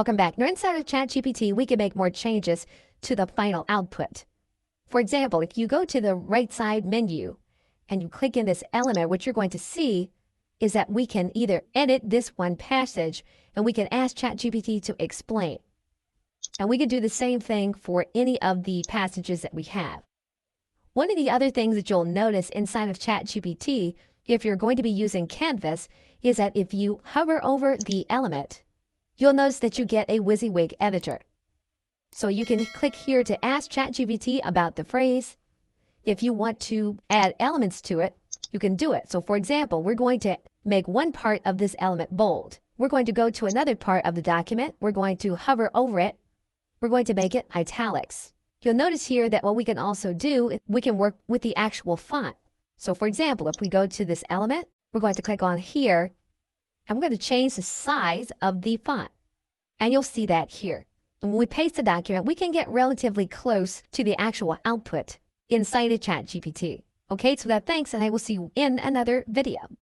Welcome back. Now inside of ChatGPT, we can make more changes to the final output. For example, if you go to the right side menu and you click in this element, what you're going to see is that we can either edit this one passage and we can ask ChatGPT to explain. And we can do the same thing for any of the passages that we have. One of the other things that you'll notice inside of ChatGPT, if you're going to be using Canvas, is that if you hover over the element, you'll notice that you get a WYSIWYG editor. So you can click here to ask ChatGPT about the phrase. If you want to add elements to it, you can do it. So for example, we're going to make one part of this element bold. We're going to go to another part of the document. We're going to hover over it. We're going to make it italics. You'll notice here that what we can also do, we can work with the actual font. So for example, if we go to this element, we're going to click on here, and we're going to change the size of the font. And you'll see that here. And when we paste the document, we can get relatively close to the actual output inside of ChatGPT. Okay, so thanks, and I will see you in another video.